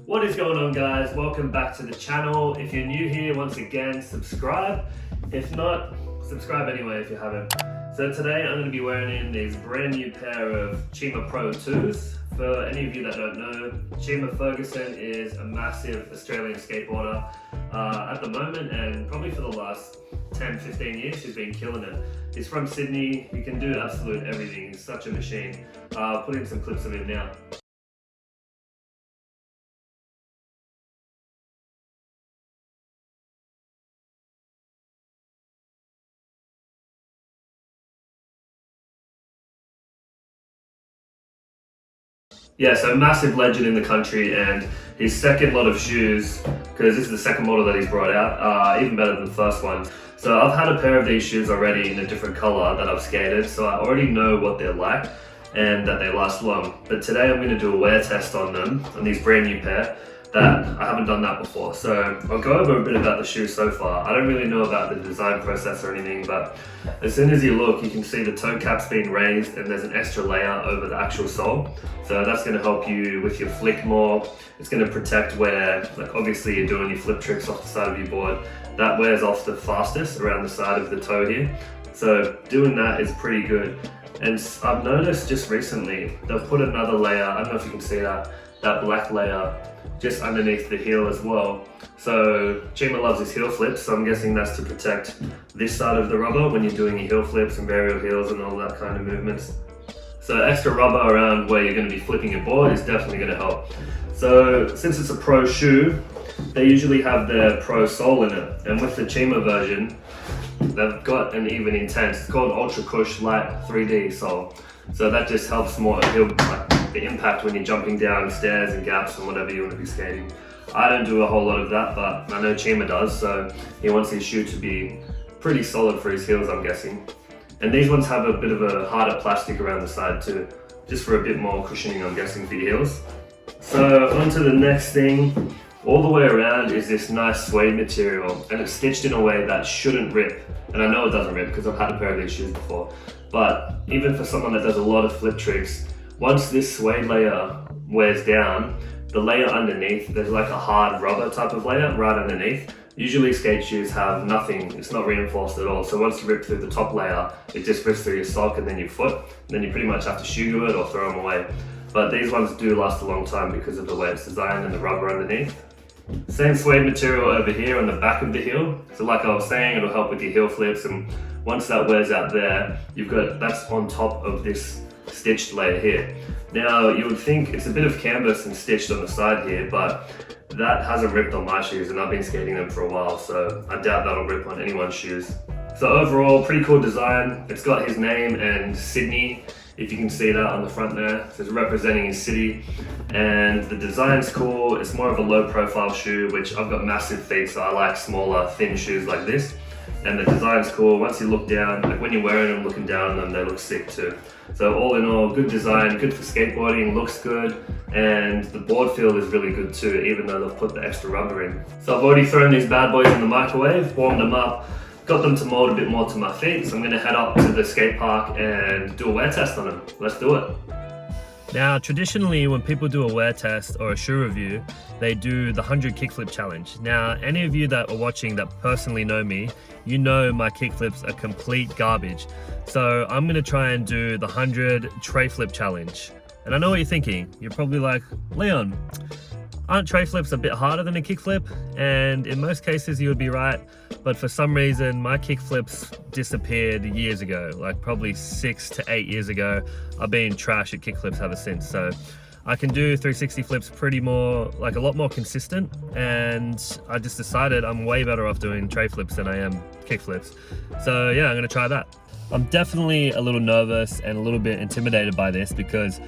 What is going on, guys? Welcome back to the channel. If you're new here, once again, subscribe. If not, subscribe anyway if you haven't. So today I'm going to be wearing these brand new pair of CHIMA Pro 2s. For any of you that don't know, CHIMA Ferguson is a massive Australian skateboarder at the moment, and probably for the last 10-15 years he's been killing it. He's from Sydney. He can do absolute everything. He's such a machine. I'll put in some clips of him now. Yeah, so massive legend in the country, and his second lot of shoes, because this is the second model that he's brought out, are even better than the first one. So I've had a pair of these shoes already in a different color that I've skated, so I already know what they're like and that they last long. But today I'm going to do a wear test on them, on these brand new pair, that I haven't done that before. So I'll go over a bit about the shoes so far. I don't really know about the design process or anything, but as soon as you look, you can see the toe cap's being raised and there's an extra layer over the actual sole. So that's going to help you with your flick more. It's going to protect where, like obviously you're doing your flip tricks off the side of your board. That wears off the fastest around the side of the toe here. So doing that is pretty good. And I've noticed just recently, they've put another layer, I don't know if you can see that black layer just underneath the heel as well. So CHIMA loves his heel flips, so I'm guessing that's to protect this side of the rubber when you're doing your heel flips and varial heels and all that kind of movements. So extra rubber around where you're going to be flipping your board is definitely going to help. So since it's a pro shoe, they usually have their pro sole in it, and with the CHIMA version, they've got an even intense, it's called Ultra Cush Light 3D sole. So that just helps more the impact when you're jumping down stairs and gaps and whatever you want to be skating. I don't do a whole lot of that, but I know CHIMA does, so he wants his shoe to be pretty solid for his heels, I'm guessing. And these ones have a bit of a harder plastic around the side too, just for a bit more cushioning, I'm guessing, for your heels. So on to the next thing. All the way around is this nice suede material, and it's stitched in a way that shouldn't rip. And I know it doesn't rip because I've had a pair of these shoes before. But even for someone that does a lot of flip tricks, once this suede layer wears down, the layer underneath, there's like a hard rubber type of layer right underneath. Usually skate shoes have nothing, it's not reinforced at all. So once you rip through the top layer, it just rips through your sock and then your foot. And then you pretty much have to shoe glue it or throw them away. But these ones do last a long time because of the way it's designed and the rubber underneath. Same suede material over here on the back of the heel. So like I was saying, it'll help with your heel flips, and once that wears out there, that's on top of this stitched layer here. Now you would think it's a bit of canvas and stitched on the side here, but that hasn't ripped on my shoes, and I've been skating them for a while, so I doubt that'll rip on anyone's shoes. So overall, pretty cool design. It's got his name and Sydney, if you can see that on the front there. So it's representing his city, and the design's cool. It's more of a low profile shoe, which I've got massive feet, so I like smaller, thin shoes like this. And the design's cool. Once you look down, like when you're wearing them, looking down on them, they look sick too. So all in all, good design, good for skateboarding, looks good, and the board feel is really good too, even though they've put the extra rubber in. So I've already thrown these bad boys in the microwave, warmed them up, got them to mold a bit more to my feet, so I'm gonna head up to the skate park and do a wear test on them. Let's do it. Now, traditionally, when people do a wear test or a shoe review, they do the 100 kickflip challenge. Now, any of you that are watching that personally know me, you know my kickflips are complete garbage. So I'm gonna try and do the 100 tray flip challenge. And I know what you're thinking. You're probably like, Leon, aren't tray flips a bit harder than a kickflip? And in most cases you would be right, but for some reason my kickflips disappeared years ago, like probably 6 to 8 years ago. I've been trash at kickflips ever since. So I can do 360 flips a lot more consistent, and I just decided I'm way better off doing tray flips than I am kickflips. So yeah, I'm gonna try that. I'm definitely a little nervous and a little bit intimidated by this because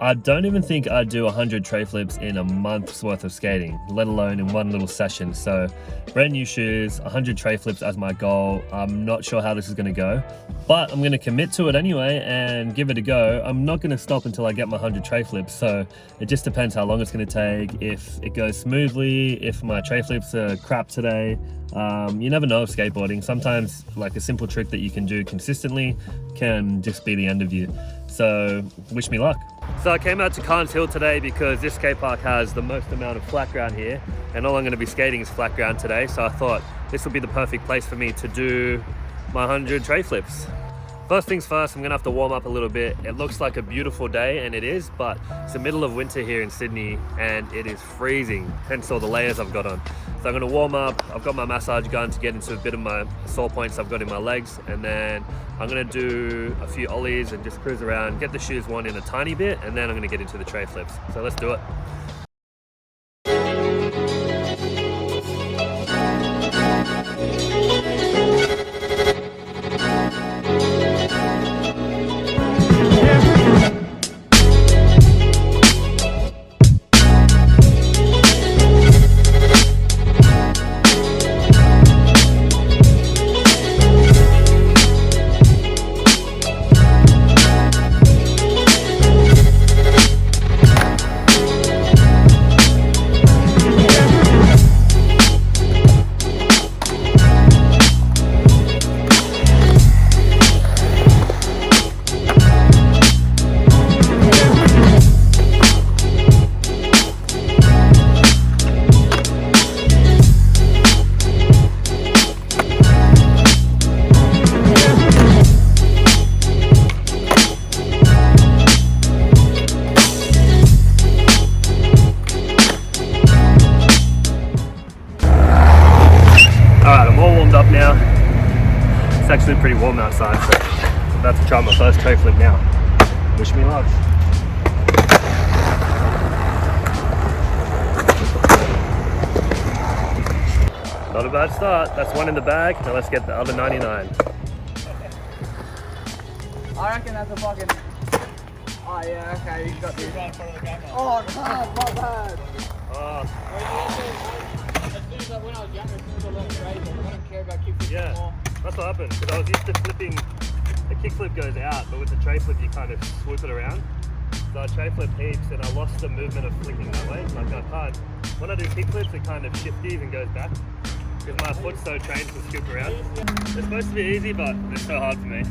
I don't even think I'd do 100 tray flips in a month's worth of skating, let alone in one little session. So brand new shoes, 100 tray flips as my goal. I'm not sure how this is gonna go, but I'm gonna commit to it anyway and give it a go. I'm not gonna stop until I get my 100 tray flips. So it just depends how long it's gonna take, if it goes smoothly, if my tray flips are crap today. You never know with skateboarding. Sometimes like a simple trick that you can do consistently can just be the end of you. So So wish me luck. So I came out to Carnes Hill today because this skate park has the most amount of flat ground here, and all I'm going to be skating is flat ground today. So I thought this would be the perfect place for me to do my 100 tray flips. First things first, I'm gonna have to warm up a little bit. It looks like a beautiful day, and it is, but it's the middle of winter here in Sydney and it is freezing, hence all the layers I've got on. So I'm gonna warm up. I've got my massage gun to get into a bit of my sore points I've got in my legs, and then I'm gonna do a few ollies and just cruise around, get the shoes worn in a tiny bit, and then I'm gonna get into the tray flips. So let's do it. Now it's actually pretty warm outside, so I'm about to try my first tray flip now. Wish me luck. Not a bad start. That's one in the bag. Now let's get the other 99. I reckon that's a fucking... Oh yeah, okay, you got this. Right in front of the camera. Oh god, not bad. When I was younger, as soon as I learned trades, I didn't care about kickflips anymore. That's what happened, because I was used to flipping, the kickflip goes out, but with the tray flip you kind of swoop it around. So I tray flip heaps and I lost the movement of flicking that way. Like I can't, when I do kickflips it kind of shifties and goes back, because my foot's so trained to scoop around. It's supposed to be easy, but it's so hard for me.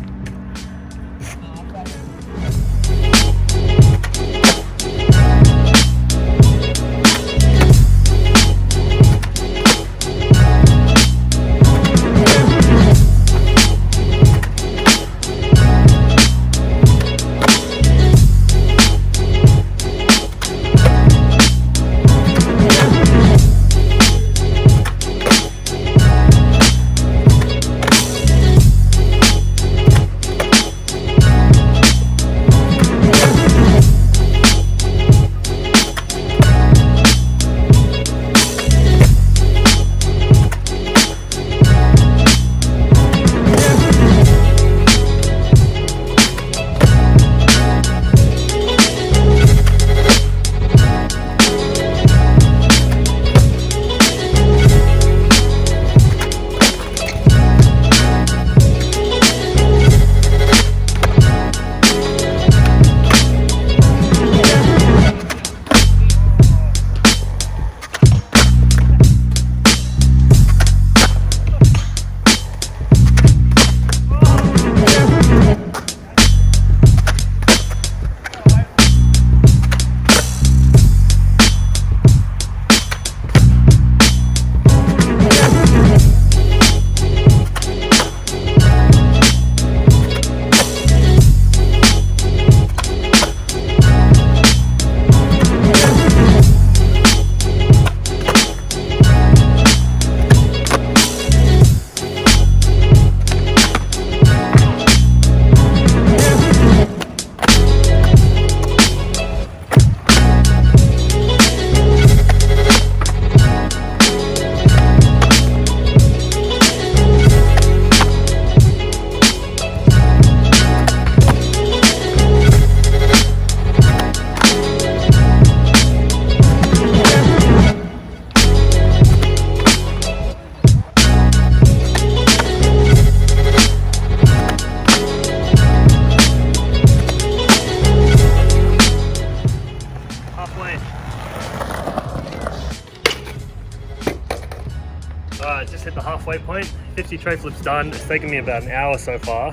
Just hit the halfway point. 50 tray flips done. It's taken me about an hour so far,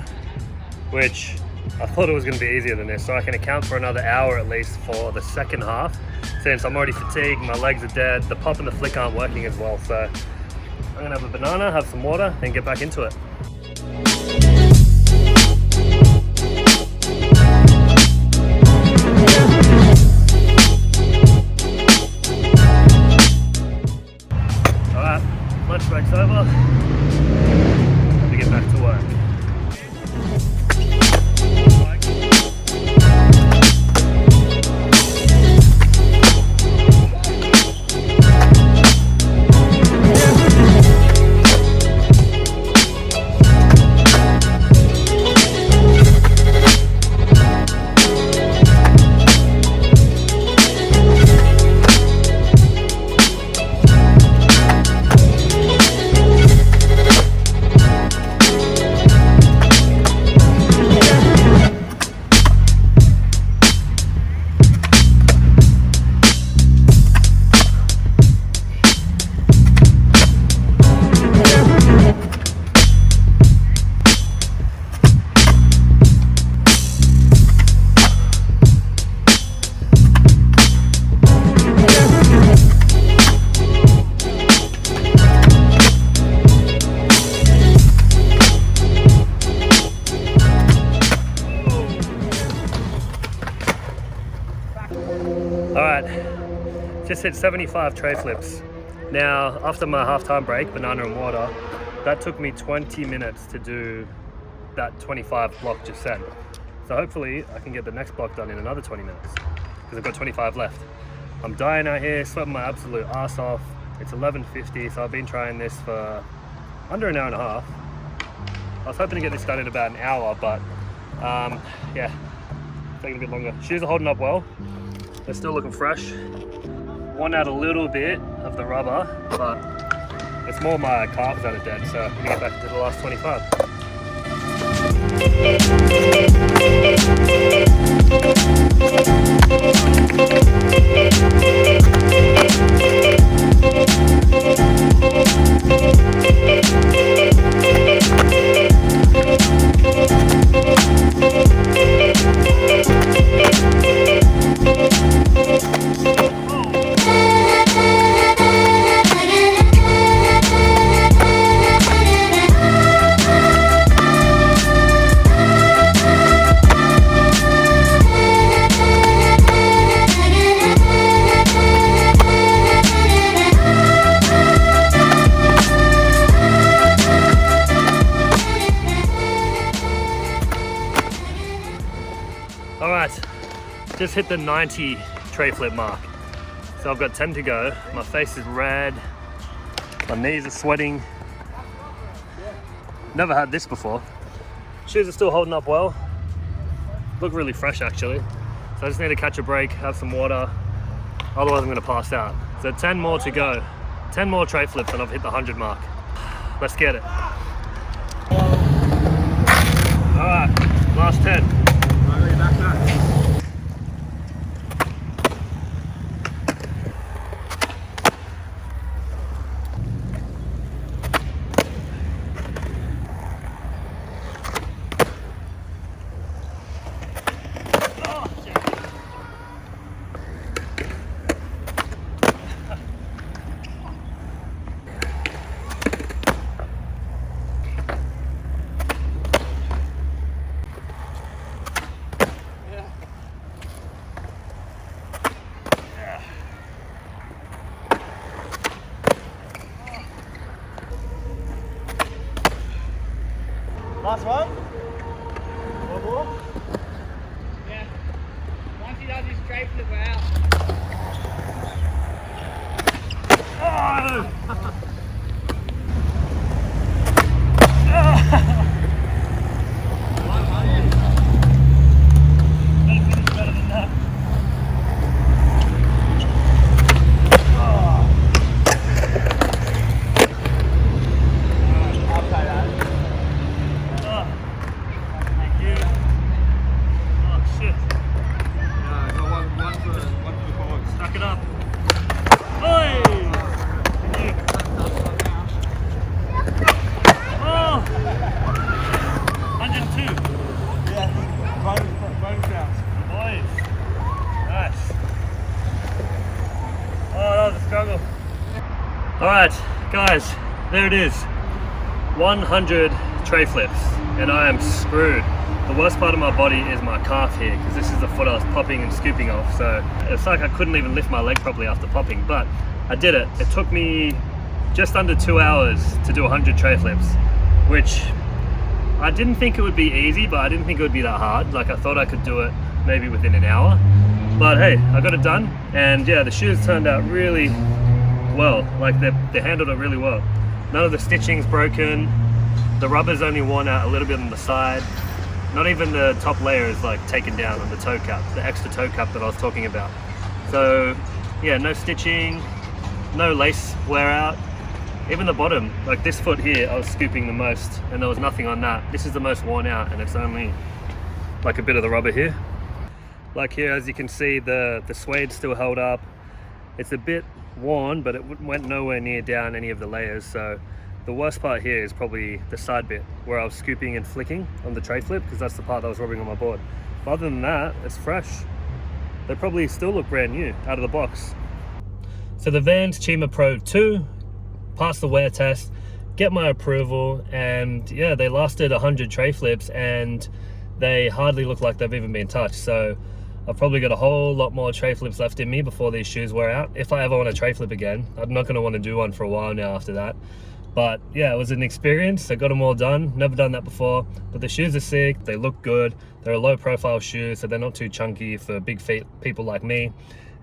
which I thought it was going to be easier than this, so I can account for another hour at least for the second half, since I'm already fatigued, my legs are dead, the pop and the flick aren't working as well. So I'm going to have a banana, have some water, then get back into it. Alright, lunch break's over. Time to get back to work. Alright, just hit 75 tray flips. Now, after my halftime break, banana and water, that took me 20 minutes to do that 25 block just then. So hopefully I can get the next block done in another 20 minutes, because I've got 25 left. I'm dying out here, sweating my absolute ass off. It's 11:50, so I've been trying this for under an hour and a half. I was hoping to get this done in about an hour, but yeah, taking a bit longer. Shoes are holding up well. They're still looking fresh. Worn out a little bit of the rubber, but it's more my calves that are dead, so I'm gonna get back into the last 25. Alright, just hit the 90 tray flip mark. So I've got 10 to go. My face is red, my knees are sweating. Never had this before. Shoes are still holding up well. Look really fresh actually. So I just need to catch a break, have some water, otherwise I'm gonna pass out. So 10 more to go. 10 more tray flips and I've hit the 100 mark. Let's get it. Alright, last 10. Last one? One more? Yeah. Once he does his straight flip, we're out. Better than that. Alright guys, there it is. 100 tray flips and I am screwed. The worst part of my body is my calf here, because this is the foot I was popping and scooping off, so it's like I couldn't even lift my leg properly after popping, but I did it. It took me just under 2 hours to do 100 tray flips, which I didn't think it would be easy, but I didn't think it would be that hard. Like, I thought I could do it maybe within an hour, but hey, I got it done. And yeah, the shoes turned out really well. Like, they handled it really well. None of the stitching's broken. The rubber's only worn out a little bit on the side. Not even the top layer is like taken down on the toe cap, the extra toe cap that I was talking about. So yeah, no stitching, no lace wear out. Even the bottom, like this foot here, I was scooping the most and there was nothing on that. This is the most worn out and it's only like a bit of the rubber here. Like here, as you can see, the suede still held up. It's a bit worn, but it went nowhere near down any of the layers. So the worst part here is probably the side bit where I was scooping and flicking on the tray flip, because that's the part that was rubbing on my board. But other than that, it's fresh. They probably still look brand new out of the box. So the VANS CHIMA Pro 2 passed the wear test, get my approval, and yeah, they lasted 100 tray flips and they hardly look like they've even been touched. So I've probably got a whole lot more tray flips left in me before these shoes wear out. If I ever want a tray flip again, I'm not going to want to do one for a while now after that. But yeah, it was an experience. I got them all done. Never done that before. But the shoes are sick. They look good. They're a low profile shoe, so they're not too chunky for big feet people like me.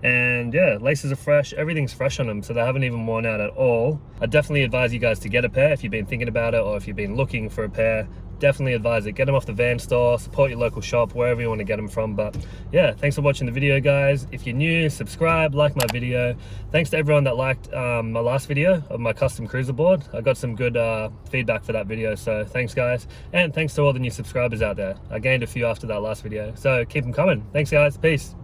And yeah, laces are fresh. Everything's fresh on them, so they haven't even worn out at all. I definitely advise you guys to get a pair if you've been thinking about it, or if you've been looking for a pair. Definitely advise it. Get them off the VANS store, support your local shop, wherever you want to get them from. But yeah, thanks for watching the video, guys. If you're new, subscribe, like my video. Thanks to everyone that liked my last video of my custom cruiser board. I got some good feedback for that video, so thanks guys. And thanks to all the new subscribers out there. I gained a few after that last video, so keep them coming. Thanks guys, peace.